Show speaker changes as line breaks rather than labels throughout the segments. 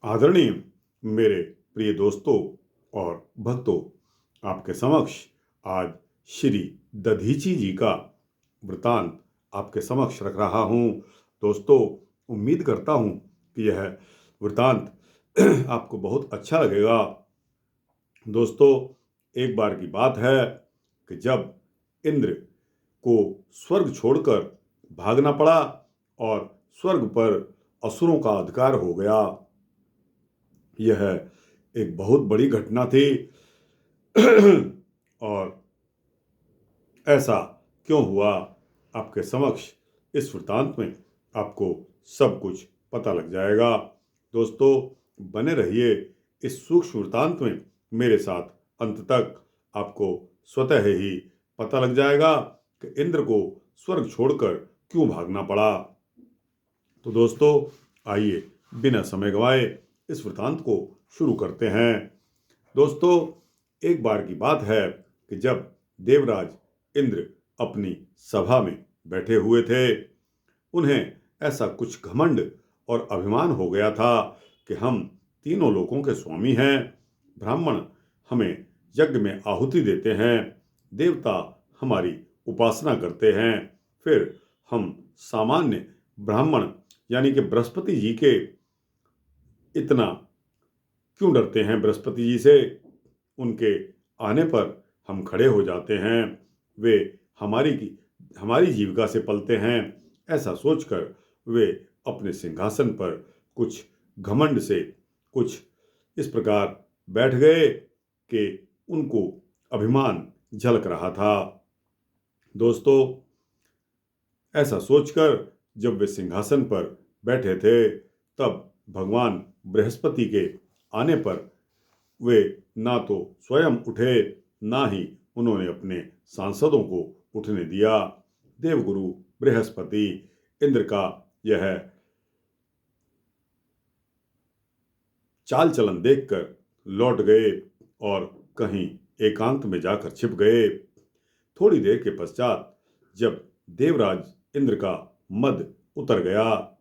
आदरणीय मेरे प्रिय दोस्तों और भक्तों, आपके समक्ष आज श्री दधीची जी का वृतांत आपके समक्ष रख रहा हूँ। दोस्तों, उम्मीद करता हूँ कि यह वृतांत आपको बहुत अच्छा लगेगा। दोस्तों, एक बार की बात है कि जब इंद्र को स्वर्ग छोड़कर भागना पड़ा और स्वर्ग पर असुरों का अधिकार हो गया। यह एक बहुत बड़ी घटना थी। और ऐसा क्यों हुआ, आपके समक्ष इस वृत्तांत में आपको सब कुछ पता लग जाएगा। दोस्तों, बने रहिए इस सूक्ष्म वृत्तांत में मेरे साथ अंत तक। आपको स्वतः ही पता लग जाएगा कि इंद्र को स्वर्ग छोड़कर क्यों भागना पड़ा। तो दोस्तों, आइए बिना समय गंवाए इस वृत्तांत को शुरू करते हैं। दोस्तों, एक बार की बात है कि जब देवराज इंद्र अपनी सभा में बैठे हुए थे, उन्हें ऐसा कुछ घमंड और अभिमान हो गया था कि हम तीनों लोकों के स्वामी हैं। ब्राह्मण हमें यज्ञ में आहुति देते हैं, देवता हमारी उपासना करते हैं, फिर हम सामान्य ब्राह्मण यानी कि बृहस्पति जी के इतना क्यों डरते हैं बृहस्पति जी से। उनके आने पर हम खड़े हो जाते हैं, वे हमारी जीविका से पलते हैं। ऐसा सोचकर वे अपने सिंहासन पर कुछ घमंड से कुछ इस प्रकार बैठ गए कि उनको अभिमान झलक रहा था। दोस्तों, ऐसा सोचकर जब वे सिंहासन पर बैठे थे, तब भगवान बृहस्पति के आने पर वे ना तो स्वयं उठे, ना ही उन्होंने अपने सांसदों को उठने दिया। देवगुरु बृहस्पति इंद्र का यह चाल चलन देखकर लौट गए और कहीं एकांत में जाकर छिप गए। थोड़ी देर के पश्चात जब देवराज इंद्र का मद उतर गया,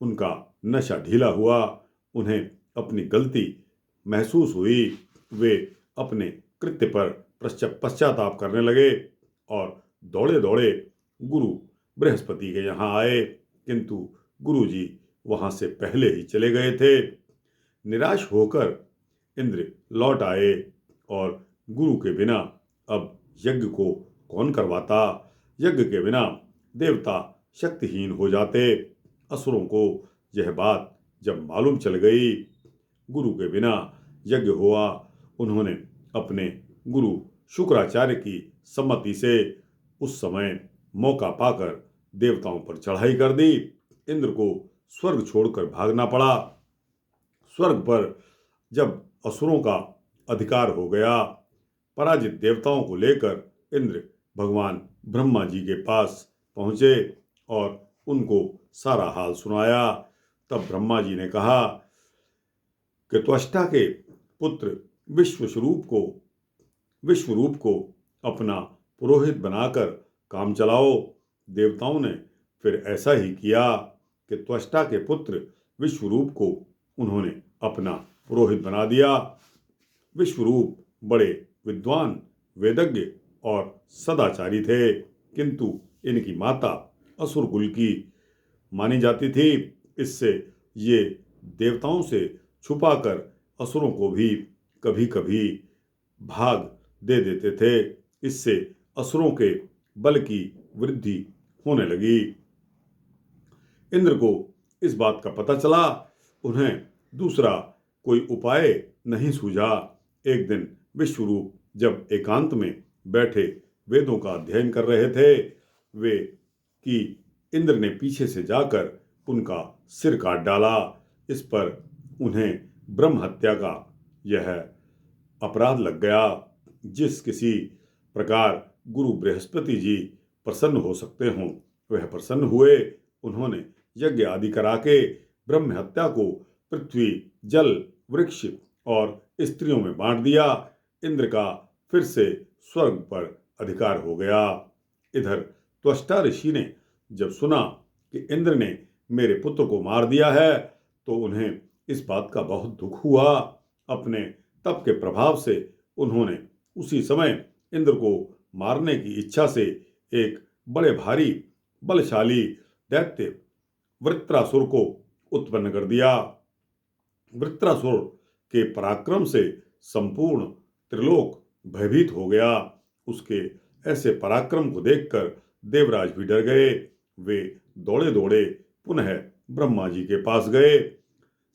उनका नशा ढीला हुआ, उन्हें अपनी गलती महसूस हुई, वे अपने कृत्य पर पश्चाताप करने लगे और दौड़े दौड़े गुरु बृहस्पति के यहाँ आए, किंतु गुरु जी वहां से पहले ही चले गए थे। निराश होकर इंद्र लौट आए और गुरु के बिना अब यज्ञ को कौन करवाता। यज्ञ के बिना देवता शक्तिहीन हो जाते। असुरों को यह बात जब मालूम चल गई, गुरु के बिना यज्ञ हुआ, उन्होंने अपने गुरु शुक्राचार्य की सम्मति से उस समय मौका पाकर देवताओं पर चढ़ाई कर दी। इंद्र को स्वर्ग छोड़कर भागना पड़ा। स्वर्ग पर जब असुरों का अधिकार हो गया, पराजित देवताओं को लेकर इंद्र भगवान ब्रह्मा जी के पास पहुंचे और उनको सारा हाल सुनाया। तब ब्रह्मा जी ने कहा कि त्वष्टा के पुत्र विश्वरूप को अपना पुरोहित बनाकर काम चलाओ। देवताओं ने फिर ऐसा ही किया कि त्वष्टा के पुत्र विश्वरूप को उन्होंने अपना पुरोहित बना दिया। विश्वरूप बड़े विद्वान, वेदज्ञ और सदाचारी थे, किंतु इनकी माता असुर कुल की मानी जाती थी। इससे ये देवताओं से छुपाकर असुरों को भी कभी कभी भाग दे देते थे। इससे असुरों के बल की वृद्धि होने लगी। इंद्र को इस बात का पता चला, उन्हें दूसरा कोई उपाय नहीं सूझा। एक दिन विश्वरूप जब एकांत में बैठे वेदों का अध्ययन कर रहे थे, वे कि इंद्र ने पीछे से जाकर उनका सिर काट डाला। इस पर उन्हें ब्रह्म हत्या का यह अपराध लग गया। जिस किसी प्रकार गुरु बृहस्पति जी प्रसन्न हो सकते हों, वह प्रसन्न हुए। उन्होंने यज्ञ आदि करा के ब्रह्म हत्या को पृथ्वी, जल, वृक्ष और स्त्रियों में बांट दिया। इंद्र का फिर से स्वर्ग पर अधिकार हो गया। इधर त्वष्टा ऋषि ने जब सुना कि इंद्र ने मेरे पुत्र को मार दिया है, तो उन्हें इस बात का बहुत दुख हुआ। अपने तप के प्रभाव से उन्होंने उसी समय इंद्र को मारने की इच्छा से एक बड़े भारी बलशाली दैत्य वृत्रासुर को उत्पन्न कर दिया। वृत्रासुर के पराक्रम से संपूर्ण त्रिलोक भयभीत हो गया। उसके ऐसे पराक्रम को देखकर देवराज भी डर गए। वे दौड़े दौड़े पुनः ब्रह्मा जी के पास गए।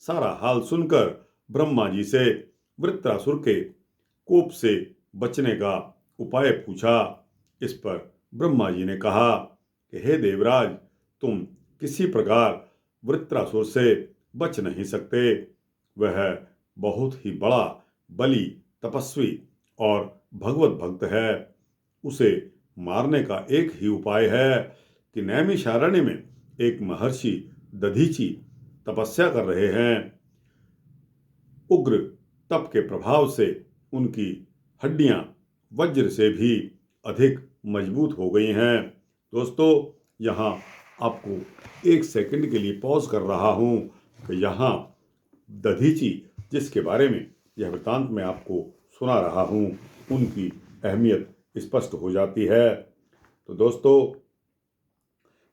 सारा हाल सुनकर ब्रह्मा जी से वृत्रासुर के कोप से बचने का उपाय पूछा। इस पर ब्रह्मा जी ने कहा कि हे देवराज, तुम किसी प्रकार वृत्रासुर से बच नहीं सकते। वह बहुत ही बड़ा बली, तपस्वी और भगवत भक्त है। उसे मारने का एक ही उपाय है कि नैमिषारण्य में एक महर्षि दधीचि तपस्या कर रहे हैं। उग्र तप के प्रभाव से उनकी हड्डियां वज्र से भी अधिक मजबूत हो गई हैं। दोस्तों, यहाँ आपको एक सेकंड के लिए पॉज कर रहा हूँ कि यहाँ दधीचि जिसके बारे में यह वृतांत मैं आपको सुना रहा हूँ, उनकी अहमियत स्पष्ट हो जाती है। तो दोस्तों,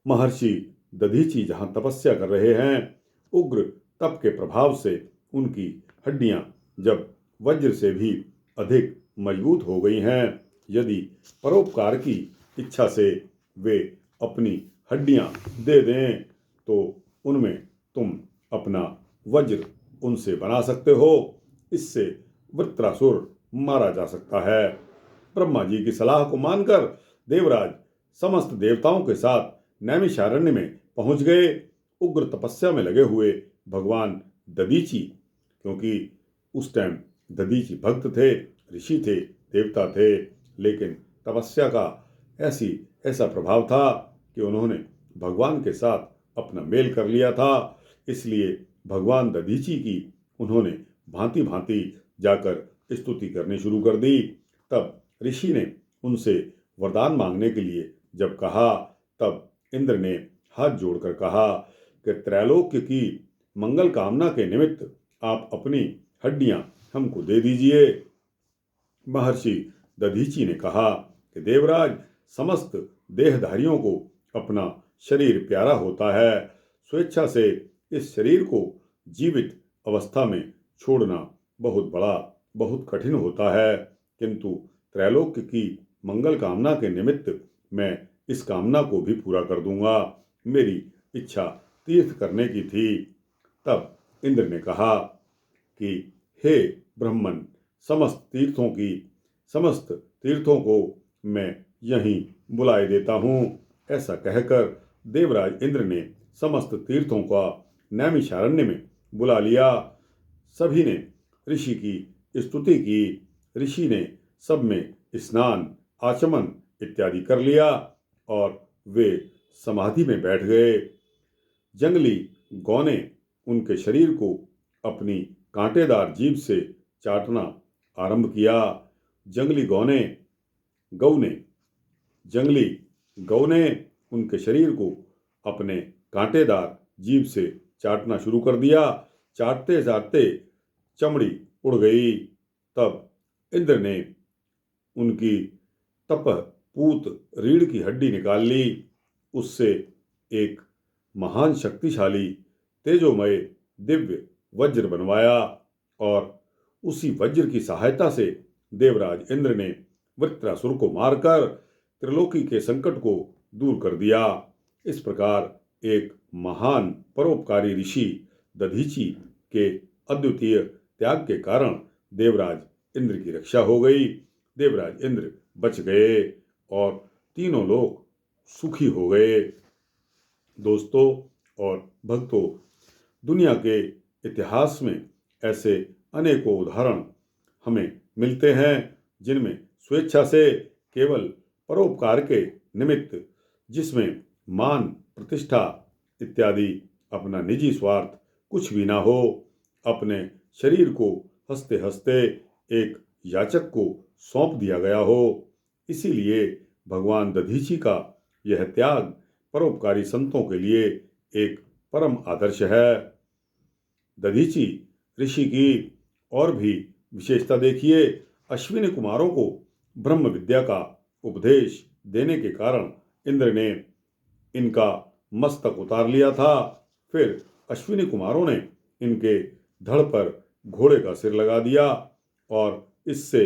महर्षि दधीचि जहाँ तपस्या कर रहे हैं, उग्र तप के प्रभाव से उनकी हड्डियां जब वज्र से भी अधिक मजबूत हो गई हैं, यदि परोपकार की इच्छा से वे अपनी हड्डियां दे दें तो उनमें तुम अपना वज्र उनसे बना सकते हो। इससे वृत्रासुर मारा जा सकता है। ब्रह्मा जी की सलाह को मानकर देवराज समस्त देवताओं के साथ नैमिषारण्य में पहुंच गए। उग्र तपस्या में लगे हुए भगवान दधीचि, क्योंकि उस टाइम दधीचि भक्त थे, ऋषि थे, देवता थे, लेकिन तपस्या का ऐसा प्रभाव था कि उन्होंने भगवान के साथ अपना मेल कर लिया था। इसलिए भगवान दधीचि की उन्होंने भांति भांति जाकर स्तुति करनी शुरू कर दी। तब ऋषि ने उनसे वरदान मांगने के लिए जब कहा, तब इंद्र ने हाथ जोड़कर कहा कि त्रैलोक्य की मंगल कामना के निमित्त आप अपनी हड्डियां हमको दे दीजिए। महर्षि दधीचि ने कहा कि देवराज, समस्त देहधारियों को अपना शरीर प्यारा होता है। स्वेच्छा से इस शरीर को जीवित अवस्था में छोड़ना बहुत कठिन होता है, किंतु त्रैलोक्य की मंगल कामना के निमित्त मैं इस कामना को भी पूरा कर दूंगा। मेरी इच्छा तीर्थ करने की थी। तब इंद्र ने कहा कि हे ब्रह्मन, समस्त तीर्थों को मैं यहीं बुलाए देता हूँ। ऐसा कहकर देवराज इंद्र ने समस्त तीर्थों का नैमिषारण्य में बुला लिया। सभी ने ऋषि की स्तुति की। ऋषि ने सब में स्नान, आचमन इत्यादि कर लिया और वे समाधि में बैठ गए। जंगली गौ ने उनके शरीर को अपनी कांटेदार जीभ से चाटना आरंभ किया। जंगली गौ ने उनके शरीर को अपने कांटेदार जीभ से चाटना शुरू कर दिया। चाटते चाटते चमड़ी उड़ गई। तब इंद्र ने उनकी तपपूत रीढ़ की हड्डी निकाल ली। उससे एक महान शक्तिशाली तेजोमय दिव्य वज्र बनवाया और उसी वज्र की सहायता से देवराज इंद्र ने वृत्रासुर को मारकर त्रिलोकी के संकट को दूर कर दिया। इस प्रकार एक महान परोपकारी ऋषि दधीचि के अद्वितीय त्याग के कारण देवराज इंद्र की रक्षा हो गई। देवराज इंद्र बच गए और तीनों लोग सुखी हो गए। दोस्तों और भक्तों, दुनिया के इतिहास में ऐसे अनेकों उदाहरण हमें मिलते हैं जिनमें स्वेच्छा से केवल परोपकार के निमित्त, जिसमें मान, प्रतिष्ठा इत्यादि अपना निजी स्वार्थ कुछ भी ना हो, अपने शरीर को हंसते हंसते एक याचक को सौंप दिया गया हो। इसीलिए भगवान दधीचि का यह त्याग परोपकारी संतों के लिए एक परम आदर्श है। दधीची ऋषि की और भी विशेषता देखिए। अश्विनी कुमारों को ब्रह्म विद्या का उपदेश देने के कारण इंद्र ने इनका मस्तक उतार लिया था। फिर अश्विनी कुमारों ने इनके धड़ पर घोड़े का सिर लगा दिया और इससे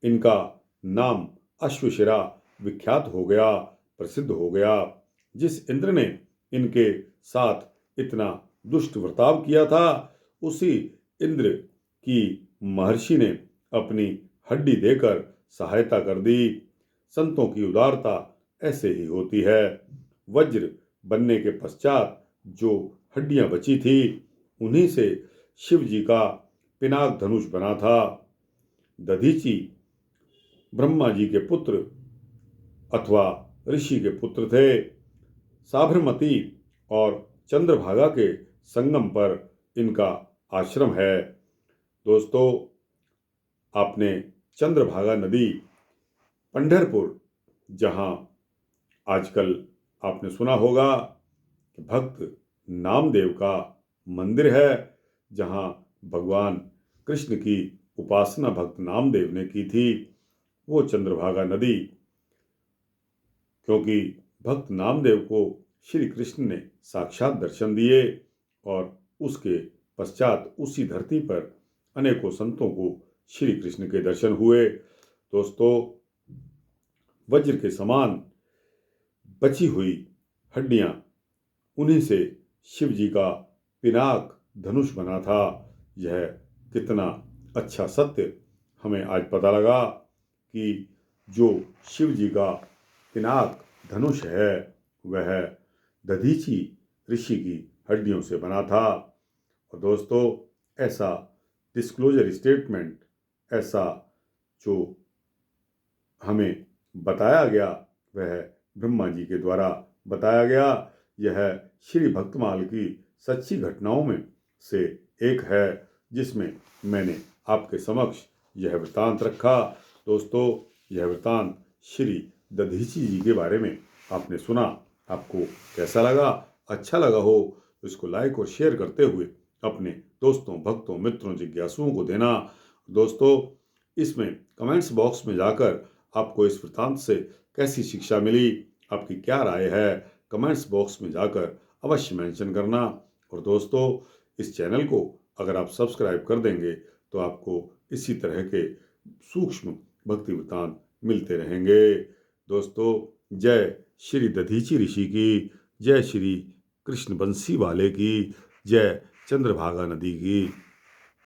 इनका नाम अश्वशिरा विख्यात हो गया, प्रसिद्ध हो गया। जिस इंद्र ने इनके साथ इतना दुष्ट बर्ताव किया था, उसी इंद्र की महर्षि ने अपनी हड्डी देकर सहायता कर दी। संतों की उदारता ऐसे ही होती है। वज्र बनने के पश्चात जो हड्डियां बची थी, उन्हीं से शिव जी का पिनाक धनुष बना था। दधीची ब्रह्मा जी के पुत्र अथवा ऋषि के पुत्र थे। साबरमती और चंद्रभागा के संगम पर इनका आश्रम है। दोस्तों, आपने चंद्रभागा नदी पंढरपुर, जहाँ आजकल आपने सुना होगा कि भक्त नामदेव का मंदिर है, जहाँ भगवान कृष्ण की उपासना भक्त नामदेव ने की थी, वो चंद्रभागा नदी, क्योंकि भक्त नामदेव को श्री कृष्ण ने साक्षात दर्शन दिए और उसके पश्चात उसी धरती पर अनेकों संतों को श्री कृष्ण के दर्शन हुए। दोस्तों, वज्र के समान बची हुई हड्डियां, उन्हीं से शिव जी का पिनाक धनुष बना था। यह कितना अच्छा सत्य हमें आज पता लगा कि जो शिव जी का पिनाक धनुष है, वह दधीची ऋषि की हड्डियों से बना था। और दोस्तों, ऐसा डिस्क्लोजर स्टेटमेंट, ऐसा जो हमें बताया गया, वह ब्रह्मा जी के द्वारा बताया गया। यह श्री भक्तमाल की सच्ची घटनाओं में से एक है, जिसमें मैंने आपके समक्ष यह वृतांत रखा। दोस्तों, यह वृतांत श्री दधीची जी के बारे में आपने सुना। आपको कैसा लगा? अच्छा लगा हो तो इसको लाइक और शेयर करते हुए अपने दोस्तों, भक्तों, मित्रों, जिज्ञासुओं को देना। दोस्तों, इसमें कमेंट्स बॉक्स में जाकर आपको इस वृतांत से कैसी शिक्षा मिली, आपकी क्या राय है, कमेंट्स बॉक्स में जाकर अवश्य मेंशन करना। और दोस्तों, इस चैनल को अगर आप सब्सक्राइब कर देंगे तो आपको इसी तरह के सूक्ष्म भक्ति वृतांत मिलते रहेंगे। दोस्तों, जय श्री दधीची ऋषि की, जय श्री कृष्ण बंसी वाले की, जय चंद्रभागा नदी की।